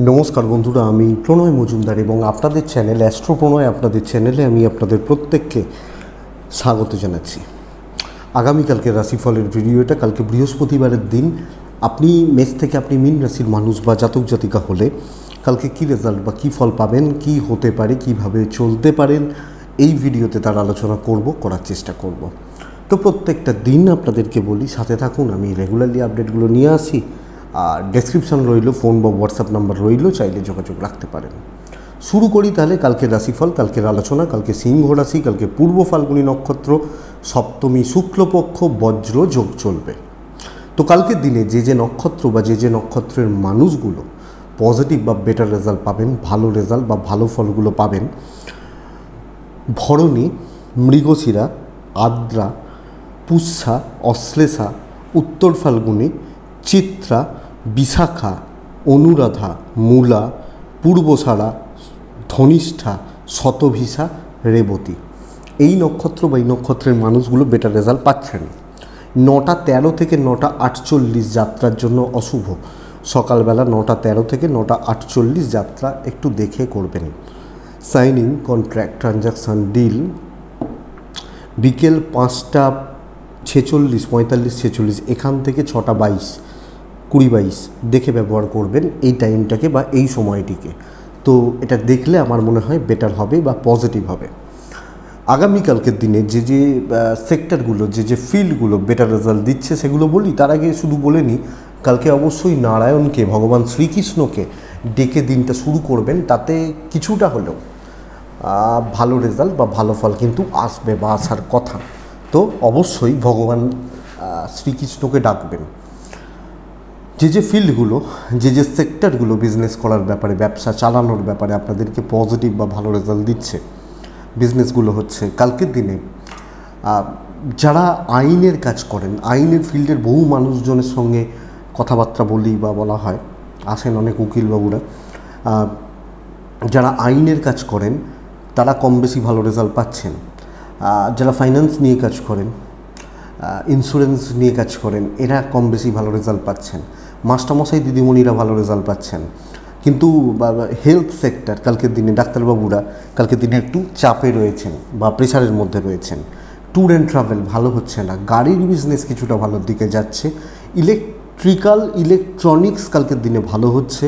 নমস্কার বন্ধুরা, আমি প্রণয় মজুমদার এবং আপনাদের চ্যানেল অ্যাস্ট্রো প্রণয় আপনাদের চ্যানেলে আমি আপনাদের প্রত্যেককে স্বাগত জানাচ্ছি। আগামীকালকে রাশিফলের ভিডিওটা, কালকে বৃহস্পতিবারের দিন, আপনি মেষ থেকে আপনি মীন রাশির মানুষ বা জাতক জাতিকা হলে কালকে কী রেজাল্ট বা কী ফল পাবেন, কি হতে পারে, কিভাবে চলতে পারেন, এই ভিডিওতে তার আলোচনা করার চেষ্টা করব। তো প্রত্যেকটা দিন আপনাদেরকে বলি সাথে থাকুন, আমি রেগুলারলি আপডেটগুলো নিয়ে আসি। আর ডেসক্রিপশন রইল, ফোন বা হোয়াটসঅ্যাপ নাম্বার রইল, চাইলে যোগাযোগ রাখতে পারেন। শুরু করি তাহলে কালকের রাশিফল, কালকের আলোচনা। কালকে সিংহ রাশি, কালকে পূর্ব ফাল্গুনী নক্ষত্র, সপ্তমী শুক্লপক্ষ, বজ্র যোগ চলবে। তো কালকের দিনে যে নক্ষত্র বা যে নক্ষত্রের মানুষগুলো পজিটিভ বা বেটার রেজাল্ট পাবেন, ভালো রেজাল্ট বা ভালো ফলগুলো পাবেন: ভরণী, মৃগশিরা, আদ্রা, পুষ্যা, অশ্লেষা, উত্তর ফাল্গুনী, চিত্রা, বিশাখা, অনুরাধা, মূলা, পূর্বসারা, ধনিষ্ঠা, শতভিসা, রেবতী। এই নক্ষত্র বা এই নক্ষত্রের মানুষগুলো বেটার রেজাল্ট পাচ্ছেন। 9:13 থেকে 9:48 যাত্রার জন্য অশুভ। সকালবেলা 9:13 থেকে 9:48 যাত্রা একটু দেখে করবেন। সাইনিং, কন্ট্রাক্ট, ট্রানজাকশান, ডিল বিকেল 5:46, 45, 46, এখান থেকে 6:22, 20-22 দেখে ব্যবহার করবেন এই টাইমটাকে বা এই সময়টিকে। তো এটা দেখলে আমার মনে হয় বেটার হবে বা পজিটিভ হবে। আগামীকালকের দিনে যে সেক্টরগুলো, যে ফিল্ডগুলো বেটার রেজাল্ট দিচ্ছে সেগুলো বলি। তার আগে শুধু বলে নিই, কালকে অবশ্যই নারায়ণকে, ভগবান শ্রীকৃষ্ণকে ডেকে দিনটা শুরু করবেন। তাতে কিছুটা হলেও ভালো রেজাল্ট বা ভালো ফল কিন্তু আসবে বা আসার কথা। তো অবশ্যই ভগবান শ্রীকৃষ্ণকে ডাকবেন। যে ফিল্ডগুলো, যে সেক্টরগুলো বিজনেস করার ব্যাপারে, ব্যবসা চালানোর ব্যাপারে আপনাদেরকে পজিটিভ বা ভালো রেজাল্ট দিচ্ছে, বিজনেসগুলো হচ্ছে কালকের দিনে যারা আইনের কাজ করেন, আইনের ফিল্ডের বহু মানুষজনের সঙ্গে কথাবার্তা বলি বা বলা হয়, আসেন অনেক উকিলবাবুরা, যারা আইনের কাজ করেন তারা কম বেশি ভালো রেজাল্ট পাচ্ছেন। যারা ফাইন্যান্স নিয়ে কাজ করেন, ইন্স্যুরেন্স নিয়ে কাজ করেন, এরা কম বেশি ভালো রেজাল্ট পাচ্ছেন। মাস্টারমশাই, দিদিমণিরা ভালো রেজাল্ট পাচ্ছেন। কিন্তু হেলথ সেক্টর কালকের দিনে, ডাক্তারবাবুরা কালকের দিনে একটু চাপে রয়েছেন বা প্রেশারের মধ্যে রয়েছেন। ট্যুর অ্যান্ড ট্রাভেল ভালো হচ্ছে না। গাড়ির বিজনেস কিছুটা ভালোর দিকে যাচ্ছে। ইলেকট্রনিক্স কালকের দিনে ভালো হচ্ছে।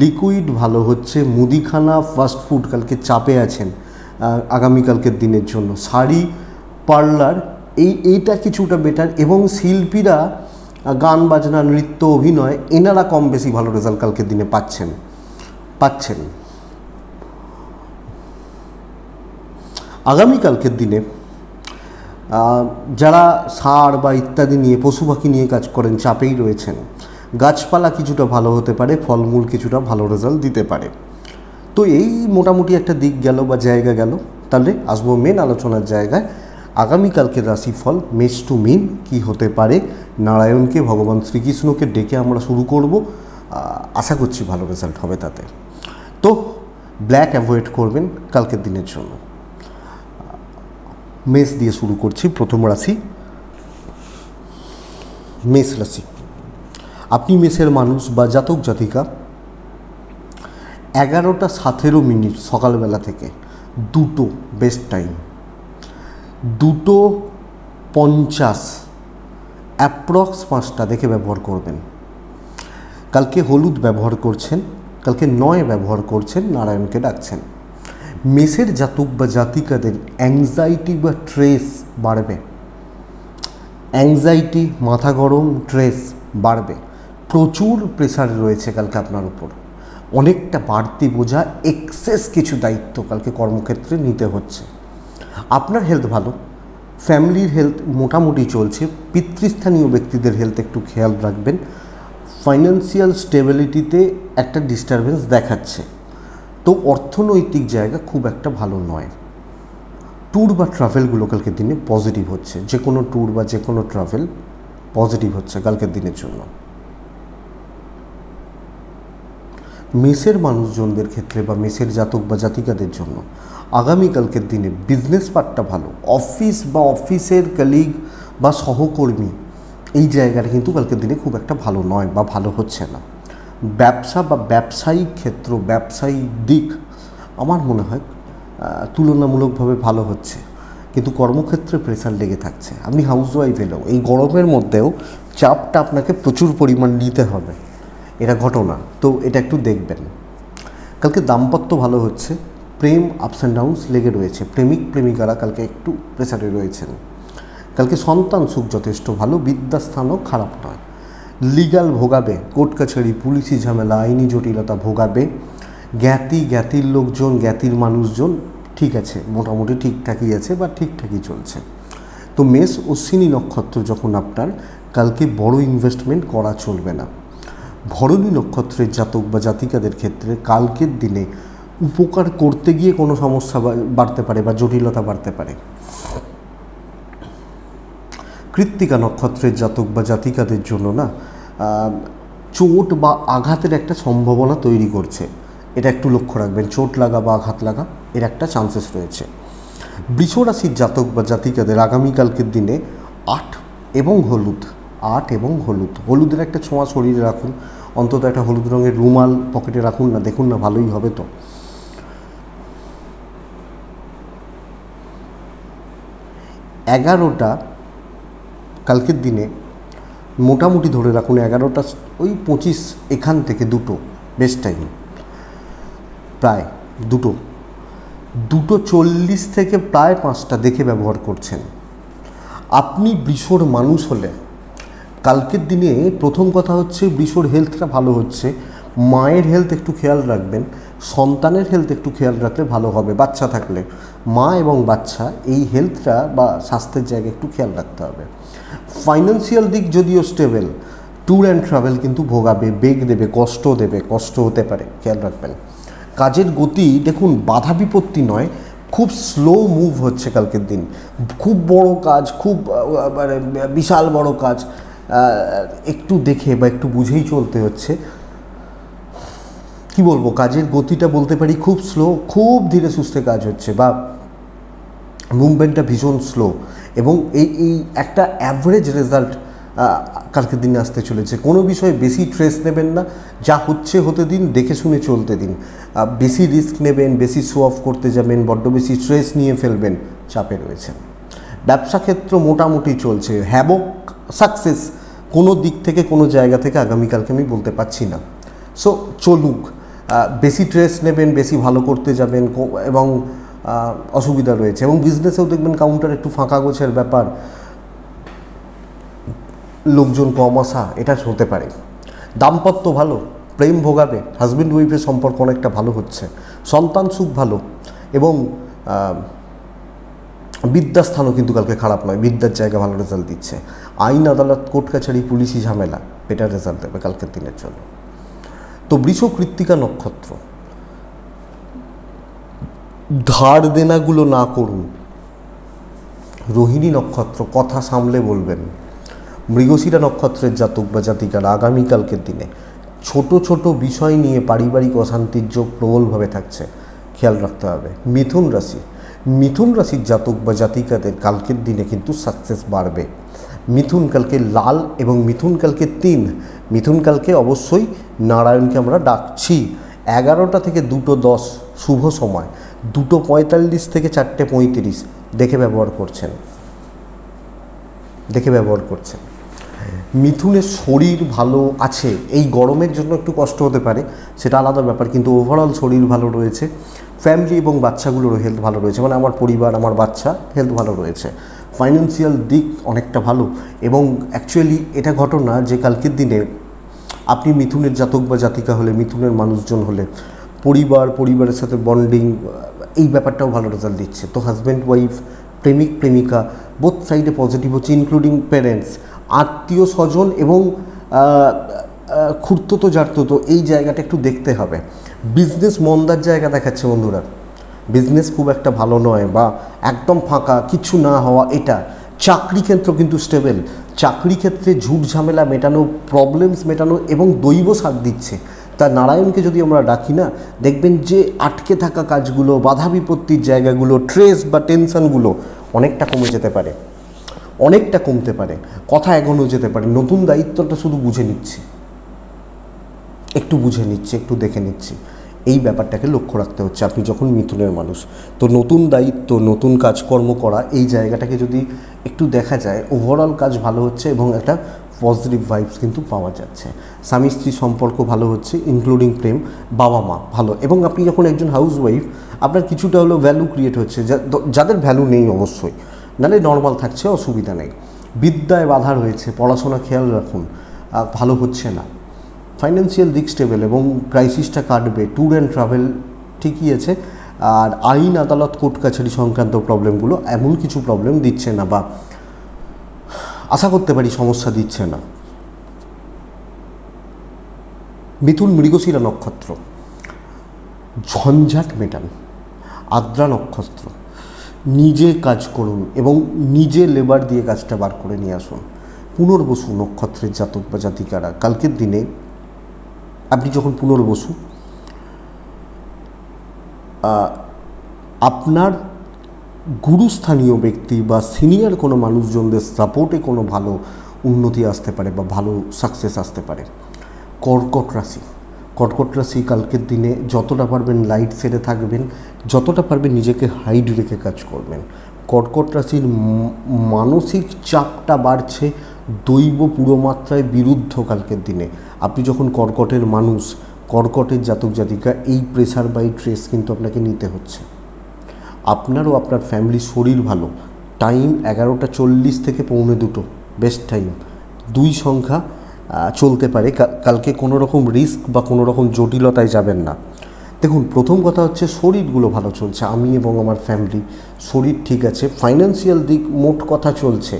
লিকুইড ভালো হচ্ছে। মুদিখানা, ফাস্টফুড কালকে চাপে আছেন আগামীকালকের দিনের জন্য। শাড়ি, পার্লার, এইটা কিছুটা বেটার। এবং শিল্পীরা, গান বাজনা, নৃত্য, অভিনয়, এনারা কম বেশি ভালো রেজাল্ট কালকের দিনে পাচ্ছেন। আগামীকালকের দিনে যারা ষাঁড় বা ইত্যাদি নিয়ে, পশু পাখি নিয়ে কাজ করেন, চাপেই রয়েছেন। গাছপালা কিছুটা ভালো হতে পারে, ফলমূল কিছুটা ভালো রেজাল্ট দিতে পারে। তো এই মোটামুটি একটা দিক গেল বা জায়গা গেল। তাহলে আসবো মেন আলোচনার জায়গায়। আগামীকালকের রাশিফল মেষ টু মীন কী হতে পারে, নারায়ণকে, ভগবান শ্রীকৃষ্ণকে ডেকে আমরা শুরু করব। আশা করছি ভালো রেজাল্ট হবে তাতে। তো ব্ল্যাক অ্যাভয়েড করবেন কালকের দিনের জন্য। মেষ দিয়ে শুরু করছি। প্রথম রাশি মেষ রাশি। আপনি মেষের মানুষ বা জাতক জাতিকা, 11:17 সকালবেলা থেকে 2টো বেস্ট টাইম, 2:50 অ্যাপ্রক্স 5টা দেখে ব্যবহার করবেন। কালকে হলুদ ব্যবহার করছেন, কালকে 9 ব্যবহার করছেন, নারায়ণকে ডাকছেন। মেষের জাতক বা জাতিকাদের অ্যাংজাইটি বা স্ট্রেস বাড়বে। অ্যাংজাইটি, মাথা গরম, স্ট্রেস বাড়বে। প্রচুর প্রেশার রয়েছে কালকে আপনার উপর। অনেকটা বাড়তি বোঝা, এক্সেস কিছু দায়িত্ব কালকে কর্মক্ষেত্রে নিতে হচ্ছে। আপনার হেলথ ভালো, ফ্যামিলির হেলথ মোটামুটি চলছে। পিতৃস্থানীয় ব্যক্তিদের হেলথ একটু খেয়াল রাখবেন। ফাইন্যান্সিয়াল স্টেবিলিটিতে একটা ডিস্টারবেন্স দেখাচ্ছে। তো অর্থনৈতিক জায়গা খুব একটা ভালো নয়। ট্যুর বা ট্রাভেলগুলো কালকের দিনে পজিটিভ হচ্ছে। যে কোনো ট্যুর বা যে কোনো ট্রাভেল পজিটিভ হচ্ছে কালকের দিনের জন্য। মেষের মানুষজনদের ক্ষেত্রে বা মেষের জাতক বা জাতিকাদের জন্য আগামীকালকের দিনে বিজনেস পার্টটা ভালো। অফিস বা অফিসের কলিগ বা সহকর্মী, এই জায়গাটা কিন্তু কালকের দিনে খুব একটা ভালো নয় বা ভালো হচ্ছে না। ব্যবসা বা ব্যবসায়িক ক্ষেত্র, ব্যবসায়িক দিক আমার মনে হয় তুলনামূলকভাবে ভালো হচ্ছে, কিন্তু কর্মক্ষেত্রে প্রেসার লেগে থাকছে। আপনি হাউসওয়াইফ এলেও এই গরমের মধ্যেও চাপটা আপনাকে প্রচুর পরিমাণ নিতে হবে, এটা ঘটনা। তো এটা একটু দেখবেন। কালকে দাম্পত্য ভালো হচ্ছে, প্রেম আপস অ্যান্ড ডাউনস লেগে রয়েছে, প্রেমিক প্রেমিকারা কালকে একটু প্রেসারে রয়েছেন। কালকে সন্তান সুখ যথেষ্ট ভালো, বিদ্যাস্থানও খারাপ নয়। লিগাল ভোগাবে, কোর্ট কাছারি, পুলিশি ঝামেলা, আইনি জটিলতা ভোগাবে। জ্ঞাতির লোকজন, জ্ঞাতির মানুষজন ঠিক আছে, মোটামুটি ঠিকঠাকই আছে বা ঠিকঠাকই চলছে। তো মেষ অশ্বিনী নক্ষত্র যখন আপনার, কালকে বড় ইনভেস্টমেন্ট করা চলবে না। ভরণী নক্ষত্রের জাতক বা জাতিকাদের ক্ষেত্রে কালকের দিনে উপকার করতে গিয়ে কোনো সমস্যা বাড়তে পারে বা জটিলতা বাড়তে পারে। কৃত্তিকা নক্ষত্রের জাতক বা জাতিকাদের জন্য না চোট বা আঘাতের একটা সম্ভাবনা তৈরি করছে, এটা একটু লক্ষ্য রাখবেন। চোট লাগা বা আঘাত লাগা এর একটা চান্সেস রয়েছে। বৃষ রাশির জাতক বা জাতিকাদের আগামীকালকের দিনে 8 এবং হলুদ, হলুদের একটা ছোঁয়া শরীরে রাখুন, অন্তত একটা হলুদ রঙের রুমাল পকেটে রাখুন না, দেখুন না, ভালোই হবে। তো 11টা কালকের দিনে মোটামুটি ধরে রাখুন, 11টা ওই 25 এখান থেকে দুটো বেস্ট টাইম, প্রায় দুটো 40 থেকে প্রায় 5টা দেখে ব্যবহার করছেন। আপনি বৃষর মানুষ হলে কালকের দিনে প্রথম কথা হচ্ছে বৃষর হেলথটা ভালো হচ্ছে, মায়ের হেলথ একটু খেয়াল রাখবেন, সন্তানের হেলথ একটু খেয়াল রাখলে ভালো হবে। বাচ্চা থাকলে মা এবং বাচ্চা এই হেলথটা বা স্বাস্থ্যের জায়গায় একটু খেয়াল রাখতে হবে। ফাইন্যান্সিয়াল দিক যদিও স্টেবল, ট্যুর অ্যান্ড ট্রাভেল কিন্তু ভোগাবে, বেগ দেবে, কষ্ট হতে পারে, খেয়াল রাখবেন। কাজের গতি দেখুন, বাধা বিপত্তি নয়, খুব স্লো মুভ হচ্ছে কালকের দিন। খুব বড় কাজ, খুব মানে বিশাল বড় কাজ একটু দেখে বা একটু বুঝেই চলতে হচ্ছে। কি বলবো, কাজের গতিটা বলতে পারি খুব স্লো, খুব ধীরে সুস্থে কাজ হচ্ছে বা মুভমেন্টটা ভীষণ স্লো, এবং এই একটা অ্যাভারেজ রেজাল্ট কালকের দিনে আসতে চলেছে। কোনো বিষয়ে বেশি স্ট্রেস নেবেন না, যা হচ্ছে হতে দিন, দেখে শুনে চলতে দিন। বেশি রিস্ক নেবেন, বেশি শো অফ করতে যাবেন, বড্ড বেশি স্ট্রেস নিয়ে ফেলবেন, চাপে রয়েছেন। ব্যবসা ক্ষেত্র মোটামুটি চলছে, হ্যাবক সাকসেস কোনো দিক থেকে কোনো জায়গা থেকে আগামীকালকে আমি বলতে পারছি না। সো চলুক, বেশি স্ট্রেস নেবেন, বেশি ভালো করতে যাবেন এবং অসুবিধা রয়েছে। এবং বিজনেসেও দেখবেন কাউন্টার একটু ফাঁকা গোছের ব্যাপার, লোকজন কম আসা, এটা হতে পারে। দাম্পত্য ভালো, প্রেম ভোগাবে, হাজব্যান্ড ওয়াইফের সম্পর্ক অনেকটা ভালো হচ্ছে, সন্তান সুখ ভালো, এবং বিদ্যাস্থানও কিন্তু কালকে খারাপ নয়, বিদ্যার জায়গা ভালো রেজাল্ট দিচ্ছে। আইন আদালত, কোর্ট কাছারি, পুলিশি ঝামেলা বেটার রেজাল্ট দেবে কালকের দিনের জন্য। তো বৃষ কৃত্তিকা নক্ষত্র, ধার দেনাগুলো না করুন। রোহিণী নক্ষত্র, কথা সামলে বলবেন। মৃগশিরা নক্ষত্রের জাতক বা জাতিকারা আগামীকালকের দিনে ছোট ছোট বিষয় নিয়ে পারিবারিক অশান্তির যোগ প্রবলভাবে থাকছে, খেয়াল রাখতে হবে। মিথুন রাশির জাতক বা জাতিকাদের কালকের দিনে কিন্তু সাকসেস বাড়বে। মিথুন কালকে লাল এবং মিথুন কালকে 3, মিথুন কালকে অবশ্যই নারায়ণকে আমরা ডাকছি। 11টা থেকে 2:10 শুভ সময়, 2:45 থেকে 4:35 দেখে ব্যবহার করছেন। মিথুনের শরীর ভালো আছে, এই গরমের জন্য একটু কষ্ট হতে পারে, সেটা আলাদা ব্যাপার, কিন্তু ওভারঅল শরীর ভালো রয়েছে। ফ্যামিলি এবং বাচ্চাগুলোরও হেলথ ভালো রয়েছে, মানে আমার পরিবার, আমার বাচ্চা হেলথ ভালো রয়েছে। ফাইন্যান্সিয়াল দিক অনেকটা ভালো, এবং অ্যাকচুয়ালি এটা ঘটনা যে কালকের দিনে আপনি মিথুনের জাতক বা জাতিকা হলে, মিথুনের মানুষজন হলে, পরিবারের সাথে বন্ডিং, এই ব্যাপারটাও ভালো রেজাল্ট দিচ্ছে। তো হাজব্যান্ড ওয়াইফ, প্রেমিক প্রেমিকা বোথ সাইডে পজিটিভ হচ্ছে, ইনক্লুডিং প্যারেন্টস, আত্মীয় স্বজন এবং খুঁড়তো জারতো, এই জায়গাটা একটু দেখতে হবে। বিজনেস মন্দার জায়গা দেখাচ্ছে বন্ধুরা, বিজনেস খুব একটা ভালো নয় বা একদম ফাঁকা, কিছু না হওয়া এটা। চাকরি ক্ষেত্র কিন্তু স্টেবল, চাকরি ক্ষেত্রে ঝুট ঝামেলা মেটানো, প্রবলেমস মেটানো এবং দৈব সাথ দিচ্ছে। তা নারায়ণকে যদি আমরা ডাকি না, দেখবেন যে আটকে থাকা কাজগুলো, বাধা বিপত্তির জায়গাগুলো, স্ট্রেস বা টেনশনগুলো অনেকটা কমতে পারে, কথা এগোনো যেতে পারে। নতুন দায়িত্বটা শুধু বুঝে নিচ্ছি, একটু বুঝে নিচ্ছি, একটু দেখে নিচ্ছি, এই ব্যাপারটাকে লক্ষ্য রাখতে হচ্ছে আপনি যখন মিথুনের মানুষ। তো নতুন দায়িত্ব, নতুন কাজকর্ম করা, এই জায়গাটাকে যদি একটু দেখা যায়, ওভারঅল কাজ ভালো হচ্ছে এবং একটা পজিটিভ ভাইবস কিন্তু পাওয়া যাচ্ছে। স্বামী স্ত্রী সম্পর্ক ভালো হচ্ছে, ইনক্লুডিং প্রেম, বাবা মা ভালো। এবং আপনি যখন একজন হাউস ওয়াইফ, আপনার কিছুটা হলো ভ্যালু ক্রিয়েট হচ্ছে, যাদের ভ্যালু নেই অবশ্যই, নাহলে নর্মাল থাকছে, অসুবিধা নেই। বিদ্যায় বাধা রয়েছে, পড়াশোনা খেয়াল রাখুন, ভালো হচ্ছে না। ফাইন্যান্সিয়াল দিক স্টেবল এবং ক্রাইসিসটা কাটবে। ট্যুর অ্যান্ড ট্রাভেল ঠিকই আছে। আর আইন আদালত কোর্ট কাছারি সংক্রান্ত প্রবলেমগুলো এমন কিছু প্রবলেম দিচ্ছে না, বা আশা করতে পারি সমস্যা দিচ্ছে না। মিথুন মৃগশিরা নক্ষত্র, ঝঞ্ঝাট মেটান। আদ্রা নক্ষত্র, নিজে কাজ করুন এবং নিজে লেবার দিয়ে কাজটা বার করে নিয়ে আসুন। পুনর্বসু নক্ষত্রের জাতক বা জাতিকারা, কালকের দিনে আপনি যখন পুনর্বসু, আপনার গুরুস্থানীয় ব্যক্তি বা সিনিয়র কোনো মানুষজনদের সাপোর্টে কোনো ভালো উন্নতি আসতে পারে বা ভালো সাকসেস আসতে পারে। কর্কট রাশি, কর্কট রাশি কালকের দিনে যতটা পারবেন লাইট সেরে থাকবেন, যতটা পারবেন নিজেকে হাইড রেখে কাজ করবেন। কর্কট রাশির মানসিক চাপটা বাড়ছে, দৈব পুরোমাত্রায় বিরুদ্ধ কালকের দিনে। আপনি যখন কর্কটের মানুষ, কর্কটের জাতক জাতিকা, এই প্রেসার বাই ট্রেস কিন্তু আপনাকে নিতে হচ্ছে। আপনারও আপনার ফ্যামিলির শরীর ভালো। টাইম 11:40 থেকে 1:45, বেস্ট টাইম। 2 সংখ্যা চলতে পারে কালকে। কোনো রকম রিস্ক বা কোনো রকম জটিলতায় যাবেন না। দেখুন, প্রথম কথা হচ্ছে শরীরগুলো ভালো চলছে, আমি এবং আমার ফ্যামিলি শরীর ঠিক আছে। ফাইন্যান্সিয়াল দিক মোট কথা চলছে,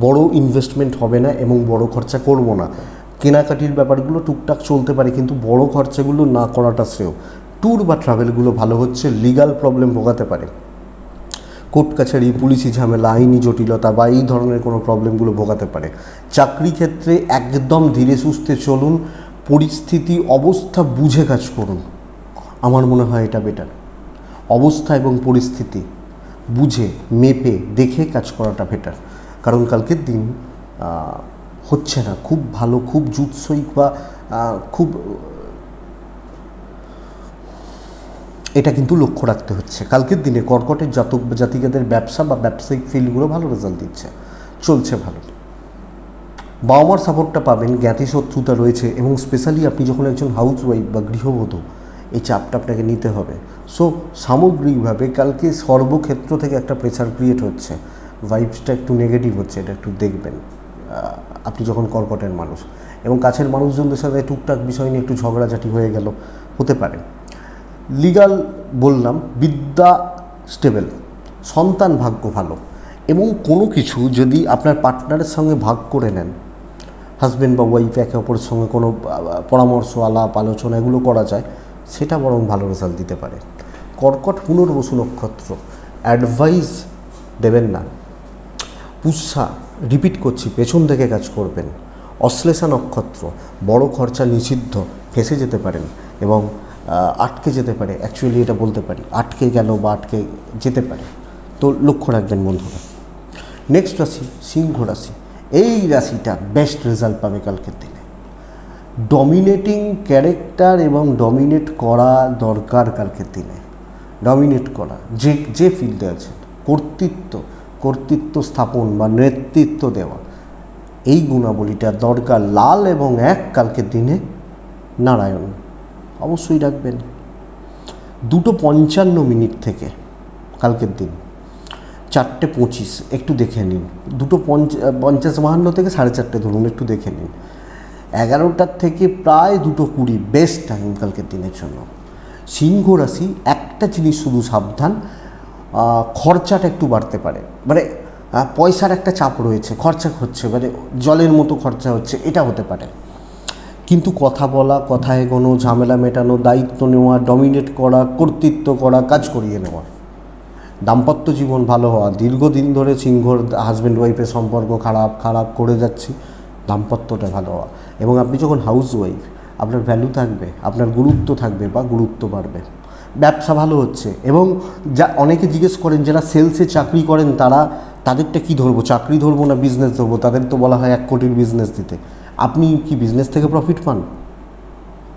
বড় ইনভেস্টমেন্ট হবে না এবং বড় খরচা করব না। কেনাকাটির ব্যাপারগুলো টুকটাক চলতে পারে, কিন্তু বড় খরচাগুলো না করাটা শ্রেয়। ট্যুর বা ট্রাভেলগুলো ভালো হচ্ছে। লিগাল প্রবলেম ভোগাতে পারে, কোর্ট কাছারি, পুলিশি ঝামেলা, আইনি জটিলতা বা এই ধরনের কোনো প্রবলেমগুলো ভোগাতে পারে। চাকরি ক্ষেত্রে একদম ধীরে সুস্থে চলুন, পরিস্থিতি অবস্থা বুঝে কাজ করুন। আমার মনে হয় এটা বেটার। অবস্থা এবং পরিস্থিতি বুঝে, মেপে, দেখে কাজ করাটা বেটার। কারণ কালকের দিন হচ্ছে না খুব ভালো, খুব জুৎসই বা খুব, এটা কিন্তু লক্ষ্য রাখতে হচ্ছে। কালকের দিনে কর্কটের জাতক বা জাতিকাদের ব্যবসা বা ব্যবসায়িক ফিল্ডগুলো ভালো রেজাল্ট দিচ্ছে, চলছে ভালো। বাবা মার সাপোর্টটা পাবেন, জ্ঞাতি শত্রুতা রয়েছে এবং স্পেশালি আপনি যখন একজন হাউস ওয়াইফ বা গৃহবধূ, এই চাপটা আপনাকে নিতে হবে। সো সামগ্রিকভাবে কালকে সর্বক্ষেত্র থেকে একটা প্রেসার ক্রিয়েট হচ্ছে, ভাইবসটা একটু নেগেটিভ হচ্ছে, এটা একটু দেখবেন আপনি যখন কর্কটের মানুষ। এবং কাছের মানুষজনদের সাথে টুকটাক বিষয় নিয়ে একটু ঝগড়াঝাটি হয়ে গেল, হতে পারে। লিগাল বললাম, বিদ্যা স্টেবল, সন্তান ভাগ্য ভালো। এবং কোনো কিছু যদি আপনার পার্টনারের সঙ্গে ভাগ করে নেন, হাজব্যান্ড বা ওয়াইফ একে অপরের সঙ্গে কোনো পরামর্শ, আলাপ আলোচনা এগুলো করা যায়, সেটা বরং ভালো রেজাল্ট দিতে পারে। কর্কট পুনর্বসু নক্ষত্র, অ্যাডভাইস দেবেন না। পুষ্যা, রিপিট করছি, পেছন থেকে কাজ করবেন। অশ্লেষা নক্ষত্র, বড় খরচা নিষিদ্ধ, ফেঁসে যেতে পারেন এবং আটকে যেতে পারে। অ্যাকচুয়ালি এটা বলতে পারি, আটকে গেল বা আটকে যেতে পারে, তো লক্ষ্য রাখবেন বন্ধুরা। নেক্সট রাশি সিংহ রাশি। এই রাশিটা বেস্ট রেজাল্ট পাবে কালকের দিনে। ডমিনেটিং ক্যারেক্টার এবং ডমিনেট করা দরকার কালকের দিনে। ডমিনেট করা, যে ফিল্ডে আছেন, কর্তৃত্ব স্থাপন বা নেতৃত্ব দেওয়া, এই গুণাবলীটা দরকার। লাল এবং 1 কালকের দিনে নারায়ণ অবশ্যই রাখবেন। 2:55 থেকে কালকের দিন 4:25 একটু দেখে নিন। 2:50 থেকে 4:30 ধরুন, একটু দেখে নিন। 11টার থেকে প্রায় 2:20 বেস্ট টাইম কালকের দিনের জন্য। সিংহ রাশি, একটা জিনিস শুধু সাবধান, খরচাটা একটু বাড়তে পারে, মানে পয়সার একটা চাপ রয়েছে, খরচা হচ্ছে, মানে জলের মতো খরচা হচ্ছে, এটা হতে পারে। কিন্তু কথা বলা, কথা এগোনো, ঝামেলা মেটানো, দায়িত্ব নেওয়া, ডমিনেট করা, কর্তৃত্ব করা, কাজ করিয়ে নেওয়া। দাম্পত্য জীবন ভালো হওয়া, দীর্ঘদিন ধরে সিংহর হাজব্যান্ড ওয়াইফের সম্পর্ক খারাপ করে যাচ্ছি, দাম্পত্যটা ভালো হওয়া। এবং আপনি যখন হাউস ওয়াইফ, আপনার ভ্যালু থাকবে, আপনার গুরুত্ব থাকবে বা গুরুত্ব বাড়বে। ব্যবসা ভালো হচ্ছে। এবং যা অনেকে জিজ্ঞেস করেন যারা সেলসে চাকরি করেন, তাদেরটা কি ধরবো, চাকরি ধরবো না বিজনেস ধরবো? তাদের তো বলা হয় 1 কোটির বিজনেস দিতে। আপনি কি বিজনেস থেকে প্রফিট পান?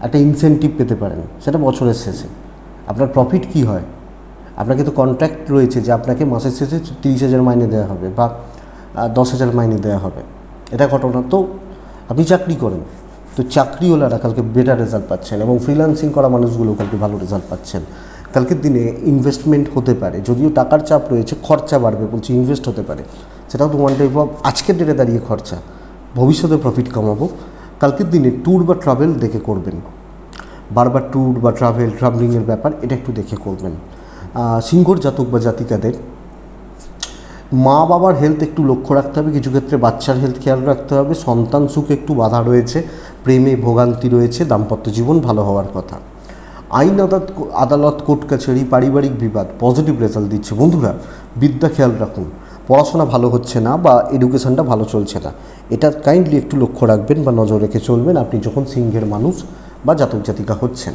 একটা ইনসেন্টিভ পেতে পারেন, সেটা বছরের শেষে। আপনার প্রফিট কি হয়, আপনাকে তো কন্ট্রাক্ট রয়েছে যে আপনাকে মাসের শেষে 30,000 মাইনে দেওয়া হবে বা 10,000 মাইনে দেওয়া হবে, এটা ঘটনা। তো আপনি চাকরি করেন, তো চাকরিওয়ালারা কালকে বেটার রেজাল্ট পাচ্ছেন এবং ফ্রিল্যান্সিং করা মানুষগুলো কালকে ভালো রেজাল্ট পাচ্ছেন। কালকের দিনে ইনভেস্টমেন্ট হতে পারে, যদিও টাকার চাপ রয়েছে, খরচা বাড়বে বলছি, ইনভেস্ট হতে পারে, সেটাও তো ওয়ান টাইপ অফ আজকের ডেটে দাঁড়িয়ে খরচা, ভবিষ্যতে প্রফিট কামাবো। কালকের দিনে ট্যুর বা ট্রাভেল দেখে করবেন, বারবার ট্যুর বা ট্রাভেলিংয়ের ব্যাপার এটা একটু দেখে করবেন। সিংহর জাতক বা জাতিকাদের মা বাবার হেলথ একটু লক্ষ্য রাখতে হবে, কিছু ক্ষেত্রে বাচ্চার হেলথ খেয়াল রাখতে হবে, সন্তান সুখে একটু বাধা রয়েছে, প্রেমে ভোগান্তি রয়েছে, দাম্পত্য জীবন ভালো হওয়ার কথা। আইন আদালত কোর্ট কাছারি পারিবারিক বিবাদ পজিটিভ রেজাল্ট দিচ্ছে। বন্ধুরা বিদ্যা খেয়াল রাখুন, পড়াশোনা ভালো হচ্ছে না বা এডুকেশনটা ভালো চলছে না, এটা কাইন্ডলি একটু লক্ষ্য রাখবেন বা নজর রেখে চলবেন আপনি যখন সিংহের মানুষ বা জাতক জাতিকা হচ্ছেন।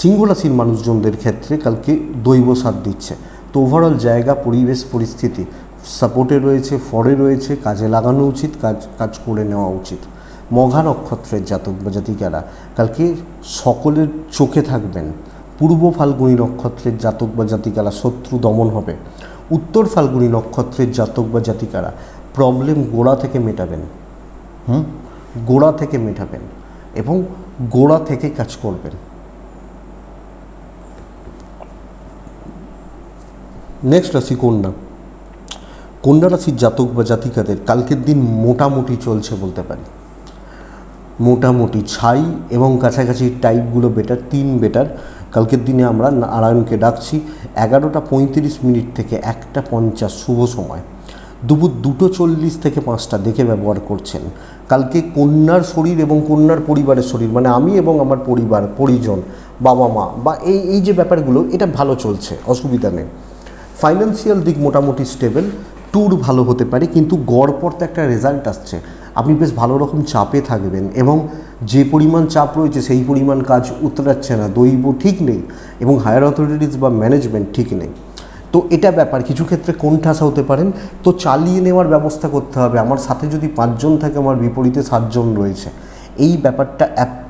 সিংহ রাশির মানুষজনদের ক্ষেত্রে কালকে দৈব সাথ দিচ্ছে, তো ওভারঅল জায়গা পরিবেশ পরিস্থিতি সাপোর্টে রয়েছে, ফরে রয়েছে, কাজে লাগানো উচিত, কাজ করে নেওয়া উচিত। মঘা নক্ষত্রের জাতক বা জাতিকারা কালকে সকলের চোখে থাকবেন। পূর্ব ফাল্গুনী নক্ষত্রের জাতক বা জাতিকারা শত্রু দমন হবে। উত্তর ফাল্গুনী নক্ষত্রের জাতক বা জাতিকারা প্রবলেম গোড়া থেকে মেটাবেন, গোড়া থেকে মেটাবেন এবং গোড়া থেকে কাজ করবেন। নেক্সট রাশি কন্যা। কন্যা রাশির জাতক বা জাতিকাদের কালকের দিন মোটামুটি চলছে বলতে পারি, মোটামুটি ছাই এবং কাছাকাছি টাইপগুলো বেটার, 3 বেটার। কালকের দিনে আমরা নারায়ণকে ডাকছি 11:35 থেকে 1:50 শুভ সময়, দুপুর 2:40 থেকে 5টা দেখে ব্যবহার করছেন। কালকে কন্যার শরীর এবং কন্যার পরিবারের শরীর, মানে আমি এবং আমার পরিবার পরিজন বাবা মা বা এই যে ব্যাপারগুলো, এটা ভালো চলছে, অসুবিধা নেই। ফাইন্যান্সিয়াল দিক মোটামুটি স্টেবল, ট্যুর ভালো হতে পারে, কিন্তু গড়পড়তে একটা রেজাল্ট আসছে, আপনি বেশ ভালো রকম চাপে থাকবেন এবং যে পরিমাণ চাপ রয়েছে সেই পরিমাণ কাজ উতরাচ্ছে না, দৈব ঠিক নেই এবং হায়ার অথরিটিস বা ম্যানেজমেন্ট ঠিক নেই। তো এটা ব্যাপার, কিছু ক্ষেত্রে কোণঠাসা হতে পারেন, তো চালিয়ে নেওয়ার ব্যবস্থা করতে হবে। আমার সাথে যদি 5 জন থাকে, আমার বিপরীতে 7 জন রয়েছে, এই ব্যাপারটা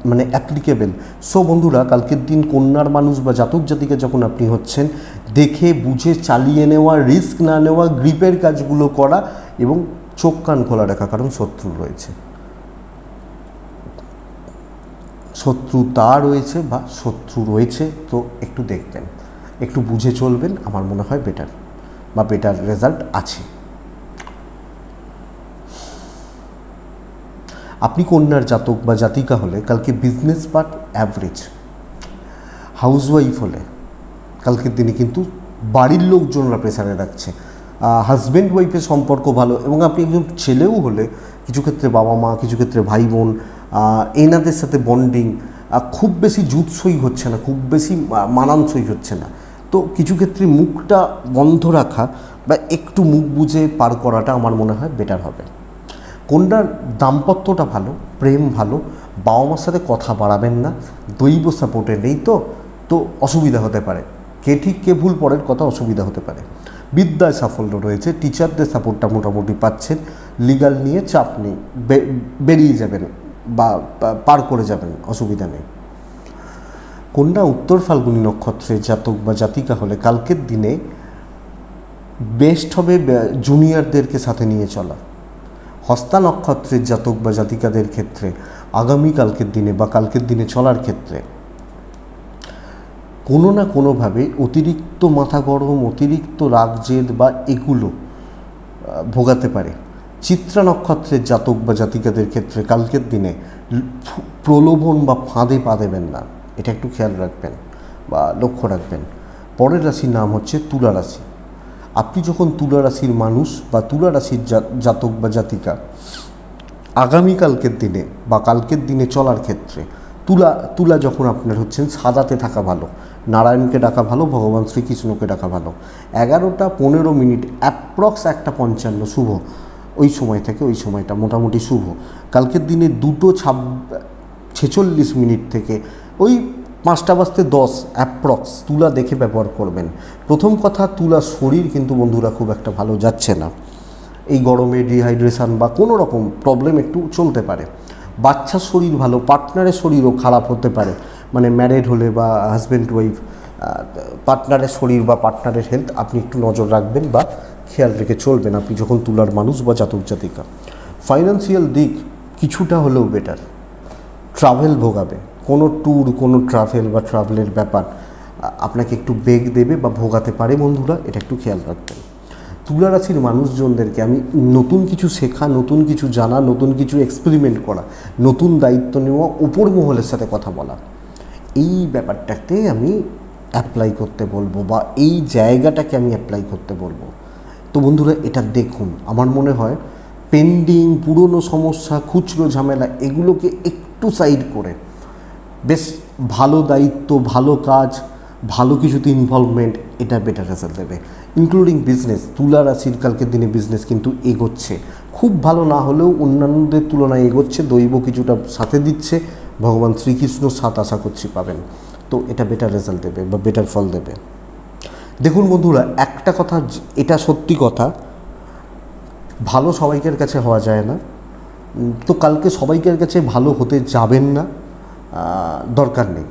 মানে অ্যাপ্লিকেবল। সো বন্ধুরা কালকের দিন কন্যার মানুষ বা জাতক জাতিকা যখন আপনি হচ্ছেন, দেখে বুঝে চালিয়ে নেওয়া, রিস্ক না নেওয়া, গ্রিপের কাজগুলো করা এবং চোখ কান খোলা রাখা, কারণ শত্রু রয়েছে, শত্রুতা রয়েছে বা শত্রু রয়েছে, তো একটু দেখবেন, একটু বুঝে চলবেন, আমার মনে হয় বেটার বা বেটার রেজাল্ট আছে। আপনি কন্যার জাতক বা জাতিকা হলে কালকে বিজনেস পার্ট অ্যাভারেজ, হাউসওয়াইফ হলে কালকের দিনে কিন্তু বাড়ির লোকজনরা প্রেসারে রাখছে, হাজব্যান্ড ওয়াইফের সম্পর্ক ভালো, এবং আপনি একজন ছেলেও হলে কিছু ক্ষেত্রে বাবা মা, কিছু ক্ষেত্রে ভাই বোন, এনাদের সাথে বন্ডিং খুব বেশি জুৎসই হচ্ছে না, খুব বেশি মানানসই হচ্ছে না, তো কিছু ক্ষেত্রে মুখটা বন্ধ রাখা বা একটু মুখ বুঝে পার করাটা আমার মনে হয় বেটার হবে। কন্যার দাম্পত্যটা ভালো, প্রেম ভালো, বাবা মার সাথে কথা বাড়াবেন না, দৈব সাপোর্টে নেই, তো অসুবিধা হতে পারে, কে ঠিক কে ভুল পরের কথা, অসুবিধা হতে পারে। বিদ্যায় সাফল্য রয়েছে, টিচারদের সাপোর্টটা মোটামুটি পাচ্ছেন, লিগাল নিয়ে চাপ নেই, বেরিয়ে যাবেন বা পার করে যাবেন, অসুবিধা নেই। কন্যা উত্তর ফাল্গুনী নক্ষত্রের জাতক বা জাতিকা হলে কালকের দিনে বেস্ট হবে জুনিয়রদেরকে সাথে নিয়ে চলা। হস্তা নক্ষত্রের জাতক বা জাতিকাদের ক্ষেত্রে আগামীকালকের দিনে বা কালকের দিনে চলার ক্ষেত্রে কোনো না কোনোভাবে অতিরিক্ত মাথা গরম, অতিরিক্ত রাগ জেদ বা এগুলো ভোগাতে পারে। চিত্রা নক্ষত্রের জাতক বা জাতিকাদের ক্ষেত্রে কালকের দিনে প্রলোভন বা ফাঁদে পা দেবেন না, এটা একটু খেয়াল রাখবেন বা লক্ষ্য রাখবেন। পরের রাশির নাম হচ্ছে তুলা রাশি। আপনি যখন তুলা রাশির মানুষ বা তুলা রাশির জাতক বা জাতিকা, আগামীকালকের দিনে বা কালকের দিনে চলার ক্ষেত্রে তুলা যখন আপনার হচ্ছেন, সাদাতে থাকা ভালো, নারায়ণকে ডাকা ভালো, ভগবান শ্রীকৃষ্ণকে ডাকা ভালো। 11:15 অ্যাপ্রক্স 1:55 শুভ, ওই সময় থেকে ওই সময়টা মোটামুটি শুভ। কালকের দিনে 2:46 থেকে ওই 5:10 অ্যাপ্রক্স তুলা দেখে ব্যবহার করবেন। প্রথম কথা, তুলা শরীর কিন্তু বন্ধুরা খুব একটা ভালো যাচ্ছে না, এই গরমে ডিহাইড্রেশন বা কোনো রকম প্রবলেম একটু চলতে পারে। বাচ্চার শরীর ভালো, পার্টনারের শরীরও খারাপ হতে পারে, মানে ম্যারিড হলে বা হাজব্যান্ড ওয়াইফ, পার্টনারের শরীর বা পার্টনারের হেলথ আপনি একটু নজর রাখবেন বা খেয়াল রেখে চলবেন আপনি যখন তুলার মানুষ বা জাতক জাতিকা। ফাইন্যান্সিয়াল দিক কিছুটা হলেও বেটার, ট্রাভেল ভোগাবে, কোনো ট্যুর, কোনো ট্রাভেল বা ট্রাভেলের ব্যাপার আপনাকে একটু বেগ দেবে বা ভোগাতে পারে বন্ধুরা, এটা একটু খেয়াল রাখবেন। তুলা রাশির মানুষজনদেরকে আমি নতুন কিছু শেখা, নতুন কিছু জানা, নতুন কিছু এক্সপেরিমেন্ট করা, নতুন দায়িত্ব নেওয়া, উপর মহলের সাথে কথা বলা, এই ব্যাপারটাকে আমি অ্যাপ্লাই করতে বলবো বা এই জায়গাটাকে আমি অ্যাপ্লাই করতে বলবো। তো বন্ধুরা এটা দেখুন, আমার মনে হয় পেন্ডিং পুরনো সমস্যা, খুচরো ঝামেলা এগুলোকে একটু সাইড করে বেশ ভালো দায়িত্ব, ভালো কাজ, ভালো কিছুতে ইনভলভমেন্ট, এটা বেটার রেজাল্ট দেবে। ইনক্লুডিং বিজনেস, তুলা রাশির কালকের দিনে বিজনেস কিন্তু এগোচ্ছে, খুব ভালো না হলেও অন্যান্যদের তুলনায় এগোচ্ছে, দৈব কিছুটা সাথে দিচ্ছে, ভগবান শ্রীকৃষ্ণ সাথ আশা করছি পাবেন। তো এটা বেটার রেজাল্ট দেবে বা বেটার ফল দেবে। দেখুন বন্ধুরা, একটা কথা, এটা সত্যি কথা, ভালো সবাইকার কাছে হওয়া যায় না, তো কালকে সবাইকার কাছে ভালো হতে যাবেন না, দরকার নেই।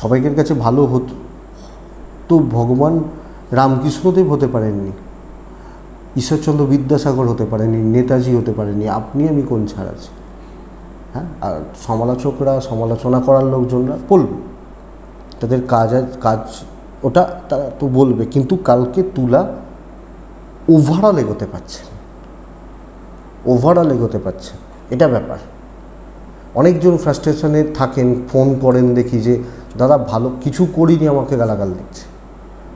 সবাইকার কাছে ভালো হতো তো ভগবান রামকৃষ্ণদেব হতে পারেননি, ঈশ্বরচন্দ্র বিদ্যাসাগর হতে পারেনি, নেতাজি হতে পারেনি, আপনি আমি কোন ছাড় আছে? হ্যাঁ, আর সমালোচকরা, সমালোচনা করার লোকজনরা বলবে, তাদের কাজ ওটা তারা তো বলবে, কিন্তু কালকে তুলা ওভারঅল এগোতে পারছে, এটা ব্যাপার। অনেকজন ফ্রাস্ট্রেশনে থাকেন, ফোন করেন, দেখি যে দাদা ভালো কিছু করিনি, আমাকে গালাগাল দিচ্ছে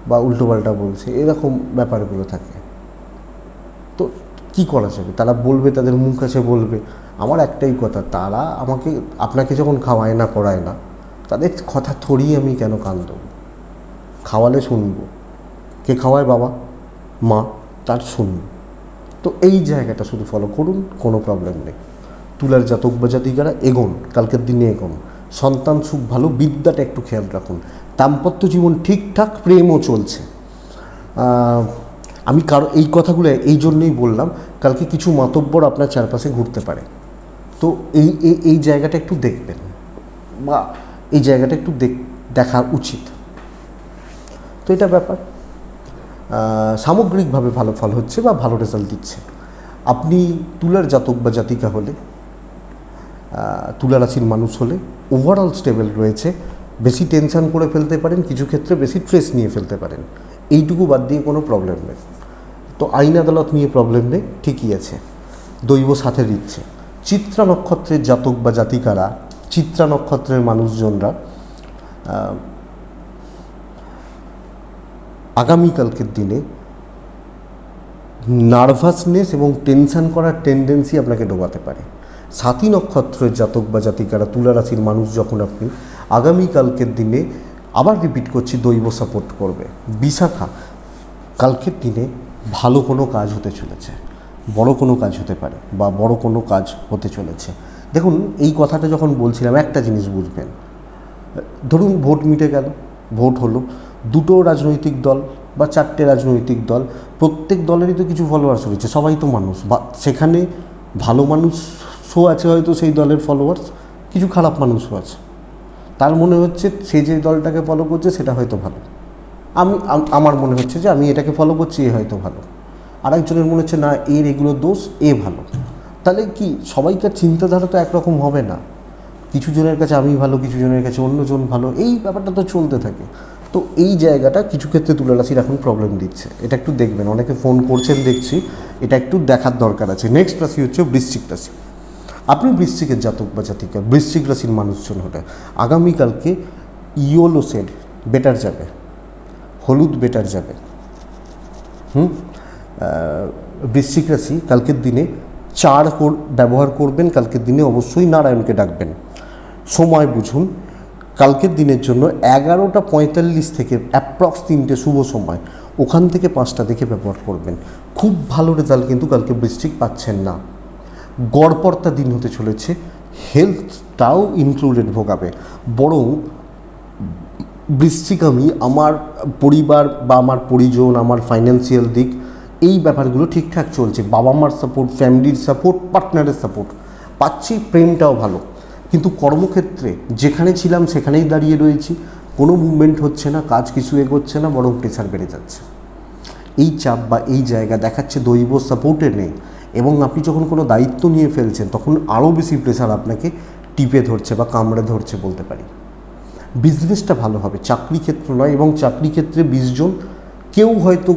বা উল্টোপাল্টা বলছে, এরকম ব্যাপারগুলো থাকে। তো কি করা যাবে? তারা বলবে, তাদের মুখ আছে বলবে। আমার একটাই কথা, তারা আপনাকে যখন খাওয়ায় না, পড়ায় না, তাদের কথা থরিয়ে আমি কেন কান দেবো? খাওয়ালে শুনবো, কে খাওয়ায়? বাবা মা, তার শুনবো। তো এই জায়গাটা শুধু ফলো করুন, কোনো প্রবলেম নেই। তুলার জাতক বা জাতিকারা এগোন, কালকের দিনে এগোন, সন্তান সুখ ভালো, বিদ্যাটা একটু খেয়াল রাখুন, দাম্পত্য জীবন ঠিকঠাক, প্রেমও চলছে। আমি এই কথাগুলো এই জন্যই বললাম, কালকে কিছু মাতব্বর আপনার চারপাশে ঘুরতে পারে, তো এই জায়গাটা একটু দেখবেন বা এই জায়গাটা একটু দেখা উচিত। তো এটা ব্যাপার, সামগ্রিকভাবে ভালো ফল হচ্ছে বা ভালো রেজাল্ট দিচ্ছে। আপনি তুলার জাতক বা জাতিকা হলে, তুলা রাশির মানুষ হলে ওভারঅল স্টেবল রয়েছে। বেশি টেনশান করে ফেলতে পারেন, কিছু ক্ষেত্রে বেশি স্ট্রেস নিয়ে ফেলতে পারেন, এইটুকু বাদ দিয়ে কোনো প্রবলেম নেই। তো আইন আদালত নিয়ে প্রবলেম নেই, ঠিকই আছে, দৈব সাথে দিচ্ছে। চিত্রা নক্ষত্রের জাতক বা জাতিকারা, চিত্রা নক্ষত্রের মানুষজনরা আগামীকালকের দিনে নার্ভাসনেস এবং টেনশান করার টেন্ডেন্সি আপনাকে ডোবাতে পারে। সাথী নক্ষত্রের জাতক বা জাতিকারা, তুলা রাশির মানুষ যখন আপনি, আগামীকালকের দিনে আবার রিপিট করছি, দৈব সাপোর্ট করবে। বিশাখা, কালকের দিনে ভালো কোনো কাজ হতে চলেছে, বড় কোনো কাজ হতে পারে বা বড় কোনো কাজ হতে চলেছে। দেখুন, এই কথাটা যখন বলছিলাম, একটা জিনিস বুঝবেন, ধরুন ভোট মিটে গেল, ভোট হলো, দুটো রাজনৈতিক দল বা চারটে রাজনৈতিক দল, প্রত্যেক দলেরই তো কিছু ফলোয়ার্স রয়েছে, সবাই তো মানুষ, বা সেখানে ভালো মানুষও আছে হয়তো সেই দলের ফলোয়ার্স, কিছু খারাপ মানুষও আছে। তার মনে হচ্ছে সে যে দলটাকে ফলো করছে সেটা হয়তো ভালো, আমার মনে হচ্ছে যে আমি এটাকে ফলো করছি, এ হয়তো ভালো। আরেকজনের মনে হচ্ছে না, এর এগুলো দোষ, এ ভালো। তাহলে কি সবাইকার চিন্তাধারা তো একরকম হবে না, কিছু জনের কাছে আমি ভালো, কিছু জনের কাছে অন্যজন ভালো, এই ব্যাপারটা তো চলতে থাকে। তো এই জায়গাটা কিছু ক্ষেত্রে তুলা রাশির এখন প্রবলেম দিচ্ছে, এটা একটু দেখবেন। অনেকে ফোন করছেন দেখছি, এটা একটু দেখার দরকার আছে। নেক্সট রাশি হচ্ছে বৃশ্চিক রাশি। আপনি বৃশ্চিকের জাতক বা জাতিকা, বৃশ্চিক রাশির মানুষজন হলে আগামীকালকে ইয়েলো শেড বেটার যাবে, হলুদ বেটার যাবে। বৃশ্চিক রাশি কালকের দিনে ব্যবহার করবেন, কালকের দিনে অবশ্যই নারায়ণকে ডাকবেন। সময় বুঝুন, কালকের দিনের জন্য 11:45 থেকে অ্যাপ্রক্স 3টে শুভ সময়, ওখান থেকে 5টা দেখে ব্যবহার করবেন। খুব ভালো রেজাল্ট কিন্তু কালকে বৃশ্চিক পাচ্ছেন না, গড়পড়তা দিন হতে চলেছে, হেলথটাও ইনক্লুডেড ভোগাবে। বরং বৃশ্চিক আমি আমার পরিবার বা আমার পরিজন, আমার ফাইন্যান্সিয়াল দিক, এই ব্যাপারগুলো ঠিকঠাক চলছে, বাবা মার সাপোর্ট, ফ্যামিলির সাপোর্ট, পার্টনারের সাপোর্ট, পাচ্ছি, প্রেমটাও ভালো, কিন্তু কর্মক্ষেত্রে যেখানে ছিলাম সেখানেই দাঁড়িয়ে রয়েছি, কোনো মুভমেন্ট হচ্ছে না, কাজ কিছু এগোচ্ছে না, বরং প্রেশার বেড়ে যাচ্ছে। এই চাপ বা এই জায়গা দেখাচ্ছে দৈব সাপোর্টে নেই, এবং আপনি যখন কোনো দায়িত্ব নিয়ে ফেলছেন তখন আরও বেশি প্রেশার আপনাকে টিপে ধরছে বা কামড়ে ধরছে বলতে পারি। বিজনেসটা ভালো হবে, চাকরি ক্ষেত্র নয়, এবং চাকরি ক্ষেত্রে 20 জন কেউ হয়তো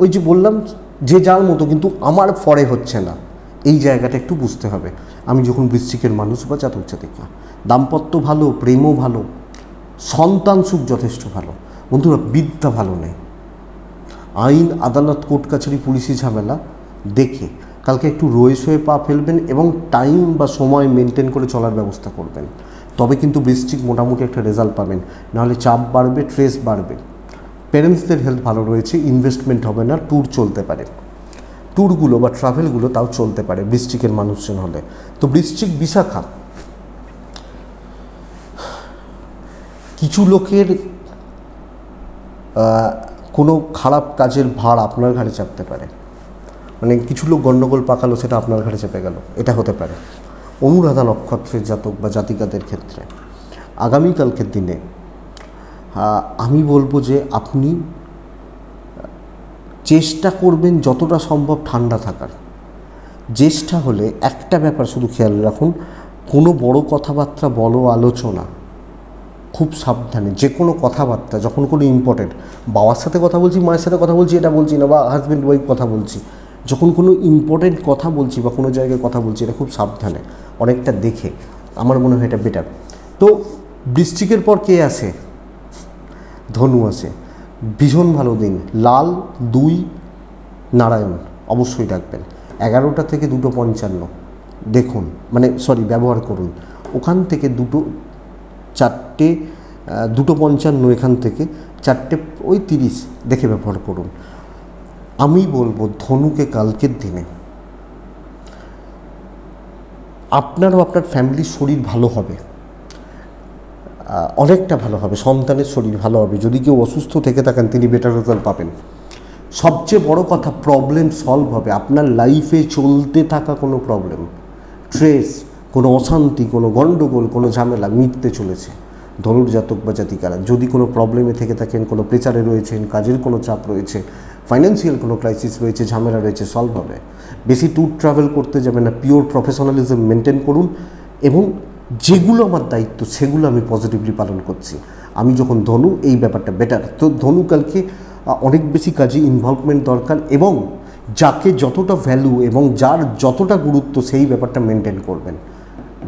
ওই যে বললাম যে যার মতো, কিন্তু আমার ফরে হচ্ছে না, এই জায়গাটা একটু বুঝতে হবে। আমি যখন বৃশ্চিকের মানুষ বা জাতক জাতিকা, দাম্পত্য ভালো, প্রেমও ভালো, সন্তান সুখ যথেষ্ট ভালো। বন্ধুরা, বিদ্যা ভালো নেই। আইন, আদালত, কোর্ট কাছারি, পুলিশি ঝামেলা দেখে কালকে একটু রয়ে শয়ে পা ফেলবেন এবং টাইম বা সময় মেনটেন করে চলার ব্যবস্থা করবেন, তবে কিন্তু বৃশ্চিক মোটামুটি একটা রেজাল্ট পাবেন। নাহলে চাপ বাড়বে, স্ট্রেস বাড়বে। প্যারেন্টসদের হেলথ ভালো রয়েছে, ইনভেস্টমেন্ট হবে না, ট্যুর চলতে পারে, ট্যুরগুলো বা ট্রাভেলগুলো তাও চলতে পারে বৃশ্চিকের মানুষজন হলে। তো বৃশ্চিক বিশাখা, কিছু লোকের কোনো খারাপ কাজের ভার আপনার ঘাড়ে চাপতে পারে, মানে কিছু লোক গণ্ডগোল পাকালো, সেটা আপনার ঘাড়ে চেপে গেল, এটা হতে পারে। অনুরাধা নক্ষত্রের জাতক বা জাতিকাদের ক্ষেত্রে আগামীকালকের দিনে আমি বলবো যে আপনি চেষ্টা করবেন যতটা সম্ভব ঠান্ডা থাকার। জ্যেষ্ঠা হলে একটা ব্যাপার শুধু খেয়াল রাখুন, কোনো বড় কথাবার্তা, বড় আলোচনা খুব সাবধানে, যে কোনো কথাবার্তা যখন কোনো ইম্পর্টেন্ট, বাবার সাথে কথা বলছি, মায়ের সাথে কথা বলছি, এটা বলছি না, বা হাজব্যান্ড ওয়াইফ কথা বলছি, যখন কোনো ইম্পর্টেন্ট কথা বলছি বা কোনো জায়গায় কথা বলছি, এটা খুব সাবধানে, অনেকটা দেখে, আমার মনে হয় এটা বেটার। তো বৃশ্চিকের পর কে আসে? ধনু আসে। ভীষণ ভালো দিন, লাল 2 নারায়ণ অবশ্যই ডাকবেন। 11টা থেকে 2:55 দেখুন, মানে সরি ব্যবহার করুন। ওখান থেকে 2:55 এখান থেকে 4:30 দেখে ব্যবহার করুন। আমি বলবো ধনুকে কালকের দিনে আপনারও আপনার ফ্যামিলির শরীর ভালো হবে, অনেকটা ভালো হবে, সন্তানের শরীর ভালো হবে। যদি কেউ অসুস্থ থেকে থাকেন তিনি বেটার রেজাল্ট পাবেন। সবচেয়ে বড় কথা, প্রবলেম সলভ হবে। আপনার লাইফে চলতে থাকা কোনো প্রবলেম, স্ট্রেস, কোনো অশান্তি, কোনো গণ্ডগোল, কোনো ঝামেলা মিটতে চলেছে। ধনুর জাতক বা জাতিকারা যদি কোনো প্রবলেমে থেকে থাকেন, কোনো প্রেচারে রয়েছেন, কাজের কোনো চাপ রয়েছে, ফাইন্যান্সিয়াল কোনো ক্রাইসিস রয়েছে, ঝামেলা রয়েছে, সলভ হবে। বেশি ট্যুর ট্রাভেল করতে যাবেন না, পিওর প্রফেশনালিজম মেনটেন করুন, এবং যেগুলো আমার দায়িত্ব সেগুলো আমি পজিটিভলি পালন করছি। আমি যখন ধনু, এই ব্যাপারটা বেটার। তো ধনু কালকে অনেক বেশি কাজে ইনভলভমেন্ট দরকার, এবং যাকে যতটা ভ্যালু এবং যার যতটা গুরুত্ব সেই ব্যাপারটা মেনটেন করবেন,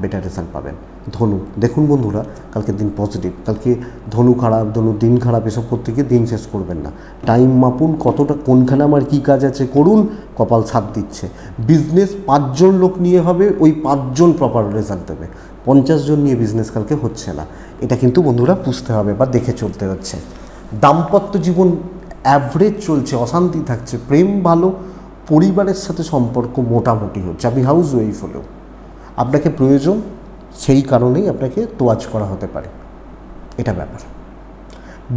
বেটার রেজাল্ট পাবেন। ধনু দেখুন বন্ধুরা, কালকের দিন পজিটিভ। কালকে ধনু খারাপ, ধনু দিন খারাপ, এসব করতে গিয়ে দিন শেষ করবেন না। টাইম মাপুন, কতটা কোনখানে আমার কী কাজ আছে করুন, কপাল সাথ দিচ্ছে। বিজনেস 5 জন লোক নিয়ে হবে, ওই 5 জন প্রপার রেজাল্ট দেবে। 50 জন নিয়ে বিজনেস কালকে হচ্ছে না, এটা কিন্তু বন্ধুরা বুঝতে হবে বা দেখে চলতে হচ্ছে। দাম্পত্য জীবন অ্যাভারেজ চলছে, অশান্তি থাকছে, প্রেম ভালো, পরিবারের সাথে সম্পর্ক মোটামুটি হচ্ছে। আপনি হাউস ওয়াইফ হলেও আপনাকে প্রয়োজন, সেই কারণেই আপনাকে তোয়াজ করা হতে পারে, এটা ব্যাপার।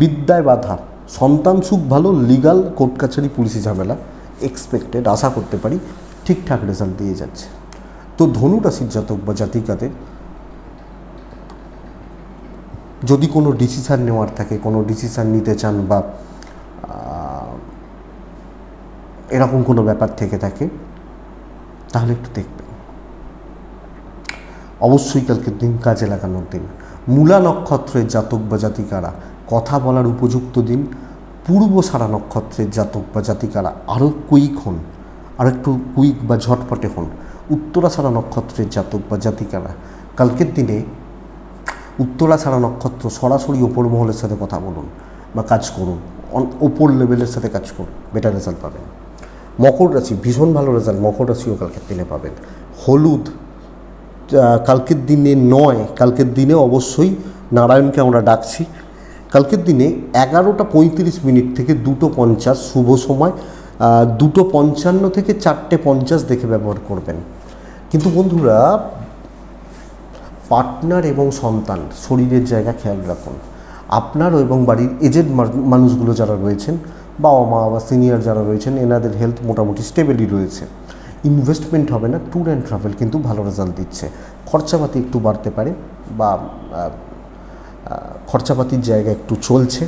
বিদ্যায় বাধা, সন্তান সুখ ভালো, লিগাল, কোর্ট কাছারি, পুলিশি ঝামেলা এক্সপেক্টেড, আশা করতে পারি ঠিকঠাক রেজাল্ট দিয়ে যাচ্ছে। তো ধনু রাশির জাতক বা জাতিকাদের যদি কোনো ডিসিশান নেওয়ার থাকে, কোনো ডিসিশান নিতে চান, বা এরকম কোনো ব্যাপার থেকে থাকে, তাহলে একটু দেখবেন। অবশ্যই কালকের দিন কাজে লাগানোর দিন। মূলা নক্ষত্রের জাতক বা জাতিকারা কথা বলার উপযুক্ত দিন। পূর্বসারা নক্ষত্রের জাতক বা জাতিকারা আরও কুইক হন, আর একটু কুইক বা ঝটপটে হন। উত্তরাষাঢ়া নক্ষত্রের জাতক বা জাতিকারা কালকের দিনে উত্তরাষাঢ়া নক্ষত্র সরাসরি ওপর মহলের সাথে কথা বলুন বা কাজ করুন, ওপর লেভেলের সাথে কাজ করুন, বেটার রেজাল্ট পাবেন। মকর রাশি, ভীষণ ভালো রেজাল্ট মকর রাশিও কালকের দিনে পাবেন। হলুদ কালকের দিনে নয়, কালকের দিনে অবশ্যই নারায়ণকে আমরা ডাকছি। কালকের দিনে 11:35 থেকে 2:50 শুভ সময়, 2:55 থেকে 4:50 দেখে ব্যবহার করবেন। কিন্তু বন্ধুরা, পার্টনার এবং সন্তান শরীরের জায়গা খেয়াল রাখুন। আপনারও এবং বাড়ির এজেড মানুষগুলো যারা রয়েছেন, বাবা মা বা সিনিয়র যারা রয়েছেন, এনাদের হেলথ মোটামুটি স্টেবলই রয়েছে। ইনভেস্টমেন্ট হবে না, ট্যুর অ্যান্ড ট্রাভেল কিন্তু ভালো রেজাল্ট দিচ্ছে। খরচাপাতি একটু বাড়তে পারে বা খরচাপাতির জায়গা একটু চলছে,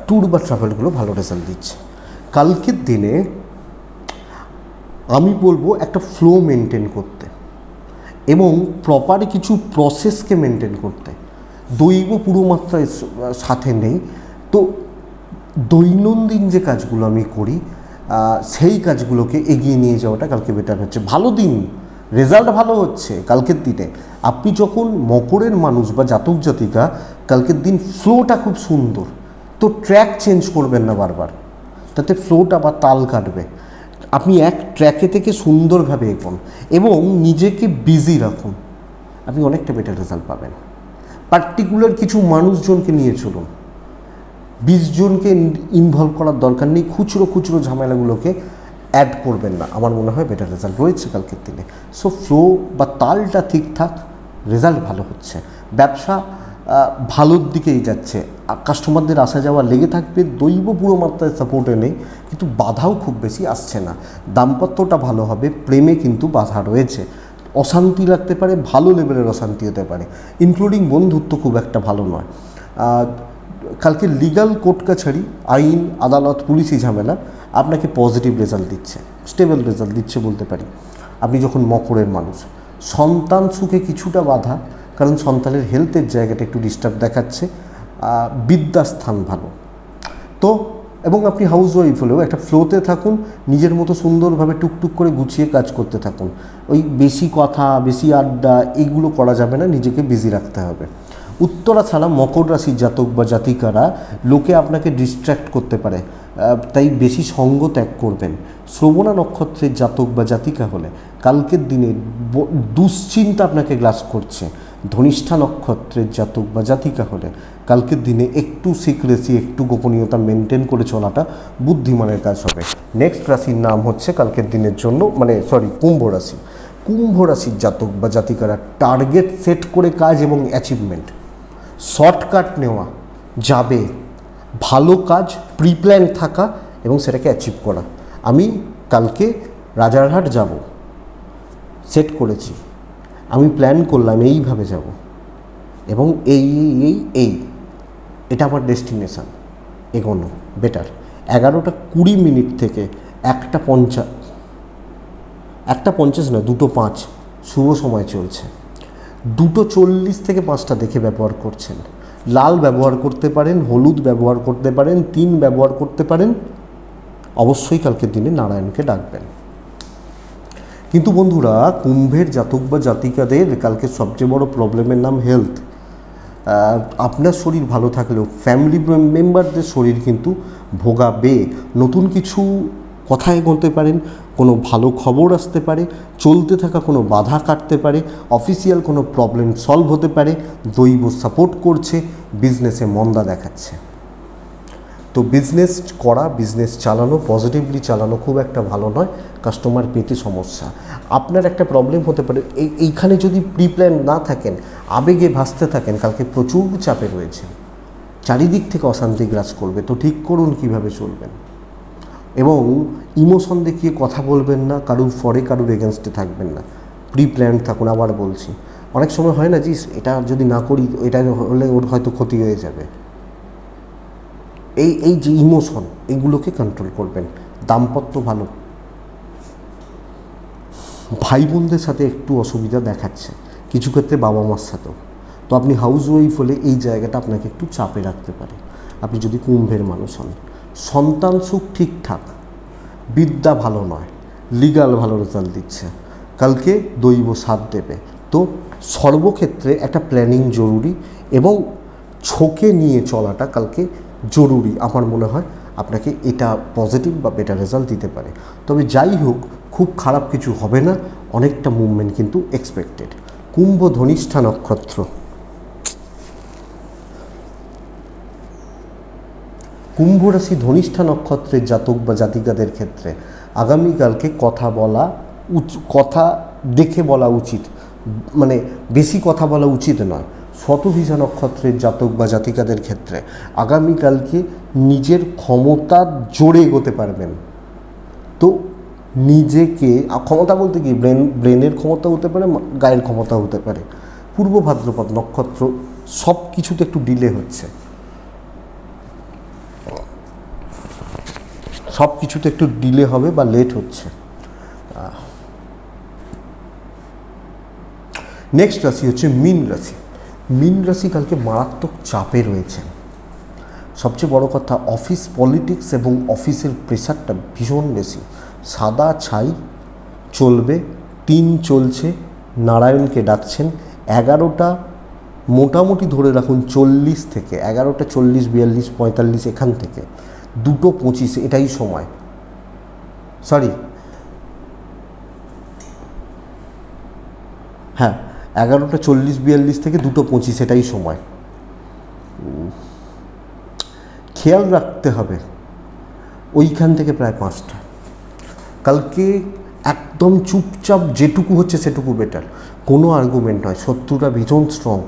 ট্যুর বা ট্রাভেলগুলো ভালো রেজাল্ট দিচ্ছে। কালকের দিনে আমি বলবো একটা ফ্লো মেনটেন করতে এবং প্রপার কিছু প্রসেসকে মেনটেন করতে। দৈব পুরো মাত্রায় সাথে নেই, তো দৈনন্দিন যে কাজগুলো আমি করি সেই কাজগুলোকে এগিয়ে নিয়ে যাওয়াটা কালকে বেটার হচ্ছে। ভালো দিন, রেজাল্ট ভালো হচ্ছে কালকের দিনে। আপনি যখন মকরের মানুষ বা জাতক জাতিকা, কালকের দিন ফ্লোটা খুব সুন্দর, তো ট্র্যাক চেঞ্জ করবেন না বারবার, তাতে ফ্লোটা বা তাল কাটবে। আপনি এক ট্র্যাকে থেকে সুন্দরভাবে এগোন এবং নিজেকে বিজি রাখুন, আপনি অনেকটা বেটার রেজাল্ট পাবেন। পার্টিকুলার কিছু মানুষজনকে নিয়ে চলুন, 20 জনকে ইনভলভ করার দরকার নেই, খুচরো খুচরো ঝামেলাগুলোকে অ্যাড করবেন না, আমার মনে হয় বেটার রেজাল্ট রয়েছে কালকের দিনে। সো ফ্লো বা তালটা ঠিকঠাক, রেজাল্ট ভালো হচ্ছে, ব্যবসা ভালোর দিকেই যাচ্ছে, কাস্টমারদের আসা যাওয়া লেগে থাকবে, দৈব পুরো মাত্রায় সাপোর্টে নেই, কিন্তু বাধাও খুব বেশি আসছে না। দাম্পত্যটা ভালো হবে, প্রেমে কিন্তু বাধা রয়েছে, অশান্তি লাগতে পারে, ভালো লেভেলের অশান্তি হতে পারে, ইনক্লুডিং বন্ধুত্ব খুব একটা ভালো নয়। কালকে লিগাল কোর্ট কাছারি, আইন আদালত, পুলিশি ঝামেলা আপনাকে পজিটিভ রেজাল্ট দিচ্ছে, স্টেবল রেজাল্ট দিচ্ছে বলতে পারি। আপনি যখন মকরের মানুষ, সন্তান সুখে কিছুটা বাধা, কারণ সন্তানের হেলথের জায়গাটা একটু ডিস্টার্ব দেখাচ্ছে, বিদ্যাস্থান ভালো তো, এবং আপনি হাউস ওয়াইফ হলেও একটা ফ্লোতে থাকুন, নিজের মতো সুন্দরভাবে টুকটুক করে গুছিয়ে কাজ করতে থাকুন। ওই বেশি কথা, বেশি আড্ডা এইগুলো করা যাবে না, নিজেকে বিজি রাখতে হবে। উত্তরা ছাড়া মকর রাশির জাতক বা জাতিকারা লোকে আপনাকে ডিস্ট্র্যাক্ট করতে পারে, তাই বেশি সঙ্গ ত্যাগ করবেন। শ্রবণা নক্ষত্রের জাতক বা জাতিকা হলে কালকের দিনে দুশ্চিন্তা আপনাকে গ্রাস করছে। ধনিষ্ঠা নক্ষত্রের জাতক বা জাতিকা হলে কালকের দিনে একটু সিক্রেসি, একটু গোপনীয়তা মেনটেন করে চলাটা বুদ্ধিমানের কাজ হবে। নেক্সট রাশির নাম হচ্ছে কালকের দিনের জন্য কুম্ভ রাশি। কুম্ভ রাশির জাতক বা জাতিকারা টার্গেট সেট করে কাজ এবং অ্যাচিভমেন্ট, শর্টকাট নেওয়া যাবে, ভালো কাজ প্রিপ্ল্যান থাকা এবং সেটাকে অ্যাচিভ করা। আমি কালকে রাজারহাট যাব, সেট করেছি, আমি প্ল্যান করলাম এইভাবে যাব এবং এই এটা আমার ডেস্টিনেশান, এগোনো বেটার। 11:20 থেকে 1:50 নয়, 2:05 শুভ সময় চলছে। 2:40 থেকে 5টা দেখে ব্যবহার করছেন। লাল ব্যবহার করতে পারেন, হলুদ ব্যবহার করতে পারেন, 3 ব্যবহার করতে পারেন। অবশ্যই কালকের দিনে নারায়ণকে ডাকবেন। কিন্তু বন্ধুরা, কুম্ভের জাতক বা জাতিকাদের কালকে সবচেয়ে বড় প্রবলেমের নাম হেলথ। আপনার শরীর ভালো থাকলেও ফ্যামিলি মেম্বারদের শরীর কিন্তু ভোগাবে। নতুন কিছু কথা এগোতে পারেন, কোনো ভালো খবর আসতে পারে, চলতে থাকা কোনো বাধা কাটতে পারে, অফিসিয়াল কোনো প্রবলেম সলভ হতে পারে, দৈব সাপোর্ট করছে, বিজনেসে মন্দা দেখাচ্ছে। তো বিজনেস করা, বিজনেস চালানো, পজিটিভলি চালানো খুব একটা ভালো নয়, কাস্টমার পেতে সমস্যা। আপনার একটা প্রবলেম হতে পারে, এইখানে যদি প্রিপ্ল্যান না থাকেন, আবেগে ভাসতে থাকেন, কালকে প্রচুর চাপে রয়েছে, চারিদিক থেকে অশান্তি গ্রাস করবে। তো ঠিক করুন কীভাবে চলবেন এবং ইমোশন দেখিয়ে কথা বলবেন না, কারুর ফরে কারুর এগেনস্টে থাকবেন না, প্রিপ্ল্যান থাকুন। আবার বলছি, অনেক সময় হয় না, এটা যদি না করি, এটা হলে ওর হয়তো ক্ষতি হয়ে যাবে, এই যে ইমোশন, এগুলোকে কন্ট্রোল করবেন। দাম্পত্য ভালো, ভাই বোনদের সাথে একটু অসুবিধা দেখাচ্ছে, কিছু ক্ষেত্রে বাবা মার সাথেও। তো আপনি হাউস ওয়াইফ হলে এই জায়গাটা আপনাকে একটু চাপে রাখতে পারে। আপনি যদি কুম্ভের মানুষ হন, সন্তান সুখ ঠিকঠাক, বিদ্যা ভালো নয়, লিগাল ভালো রেজাল্ট দিচ্ছে, কালকে দৈব সাথ দেবে। তো সর্বক্ষেত্রে একটা প্ল্যানিং জরুরি এবং ঝোঁকে নিয়ে চলাটা কালকে জরুরি। আমার মনে হয় আপনাকে এটা পজিটিভ বা বেটার রেজাল্ট দিতে পারে। তবে যাই হোক, খুব খারাপ কিছু হবে না, অনেকটা মুভমেন্ট কিন্তু এক্সপেক্টেড। কুম্ভ ধনিষ্ঠা নক্ষত্র, কুম্ভ রাশি ধনিষ্ঠা নক্ষত্রের জাতক বা জাতিকাদের ক্ষেত্রে আগামীকালকে কথা দেখে বলা উচিত, মানে বেশি কথা বলা উচিত নয়। শতভিষা নক্ষত্রের জাতক বা জাতিকাদের ক্ষেত্রে আগামীকালকে নিজের ক্ষমতার জোরে এগোতে পারবেন। তো নিজেকে, ক্ষমতা বলতে কি, ব্রেনের ক্ষমতা হতে পারে, গায়ের ক্ষমতা হতে পারে। পূর্ব ভাদ্রপদ নক্ষত্র সব কিছুতে একটু ডিলে হচ্ছে, সব কিছুতে একটু ডিলে হবে বা লেট হচ্ছে। নেক্সট রাশি হচ্ছে মীন রাশি। মীন রাশি কালকে মারাত্মক চাপে রয়েছে। সবচেয়ে বড় কথা, অফিস পলিটিক্স এবং অফিসের প্রেশারটা ভীষণ বেশি। সাদা ছাই চলবে, 3 চলছে, নারায়ণকে ডাকছেন। 11টা মোটামুটি ধরে রাখুন 40 থেকে 11টা 40, 42, 45 এখান থেকে 2:25 এটাই সময়। হ্যাঁ, 11টা 40, 42 থেকে 2:25 এটাই সময়। খেয়াল রাখতে হবে ওইখান থেকে প্রায় 5টা। কালকে একদম চুপচাপ যেটুকু হচ্ছে সেটুকু বেটার, কোনো আর্গুমেন্ট নয়। শত্রুরা ভীষণ স্ট্রং।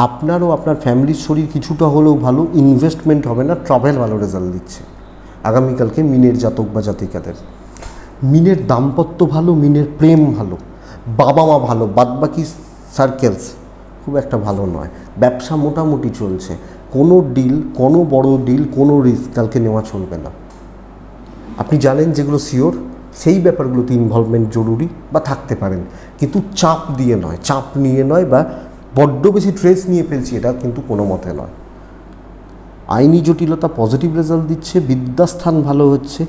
আপনারও আপনার ফ্যামিলির শরীর কিছুটা হলেও ভালো, ইনভেস্টমেন্ট হবে না, ট্রাভেল ভালো রেজাল্ট দিচ্ছে আগামীকালকে মিনের জাতক বা জাতিকাদের। মিনের দাম্পত্য ভালো, মিনের প্রেম ভালো, বাবা মা ভালো, বাদবাকি সার্কেলস খুব একটা ভালো নয়। ব্যবসা মোটামুটি চলছে। কোনো ডিল, কোনো বড় ডিল, কোনো রিস্ক কালকে নেওয়া চলবে না। আপনি জানেন যেগুলো শিওর, সেই ব্যাপারগুলোতে ইনভলভমেন্ট জরুরি বা থাকতে পারেন, কিন্তু চাপ দিয়ে নয়, চাপ নিয়ে নয়, বা বড্ড বেশি স্ট্রেস নিয়ে ফেলছি এটা কিন্তু কোনো মতে নয়। আইনি জটিলতা পজিটিভ রেজাল্ট দিচ্ছে, বিদ্যাস্থান ভালো হচ্ছে,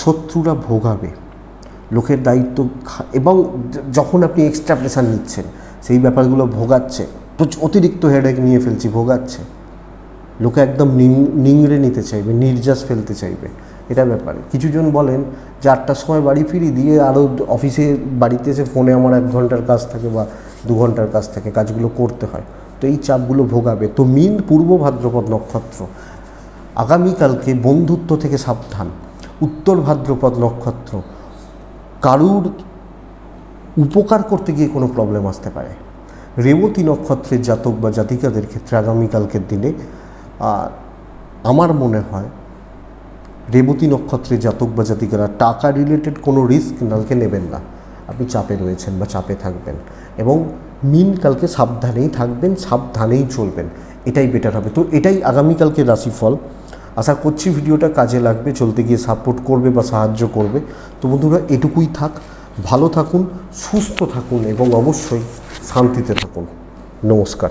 শত্রুরা ভোগাবে, লোকের দায়িত্ব, এবং যখন আপনি এক্সট্রা প্রেশার নিচ্ছেন সেই ব্যাপারগুলো ভোগাচ্ছে, অতিরিক্ত হেডেক নিয়ে ফেলছি, ভোগাচ্ছে, লোকে একদম নিংড়ে নিতে চাইবে, নির্যাস ফেলতে চাইবে, এটা ব্যাপারে। কিছুজন বলেন যে 8টার সময় বাড়ি ফিরি, দিয়ে আরও অফিসে বাড়িতে এসে ফোনে আমার 1 ঘন্টার কাজ থাকে বা 2 ঘন্টার কাজ থাকে, কাজগুলো করতে হয়, তো এই চাপগুলো ভোগাবে। তো মীন পূর্ব ভাদ্রপদ নক্ষত্র, আগামীকালকে বন্ধুত্ব থেকে সাবধান। উত্তর ভাদ্রপদ নক্ষত্র, কারুর উপকার করতে গিয়ে কোনো প্রবলেম আসতে পারে। রেবতী নক্ষত্রের জাতক বা জাতিকাদের ক্ষেত্রে আগামীকালকের দিনে আমার মনে হয় রেবতী নক্ষত্রের জাতক বা জাতিকারা টাকা রিলেটেড কোনো রিস্ক কালকে নেবেন না। আপনি চাপে রয়েছেন বা চাপে থাকবেন, এবং মিন কালকে সাবধানেই থাকবেন, সাবধানেই চলবেন, এটাই বেটার হবে। তো এটাই আগামীকালকে রাশিফল। আশা করছি ভিডিওটা কাজে লাগবে, চলতে গিয়ে সাপোর্ট করবে বা সাহায্য করবে। তো বন্ধুরা, এটুকুই থাক। ভালো থাকুন, সুস্থ থাকুন এবং অবশ্যই শান্তিতে থাকুন। নমস্কার।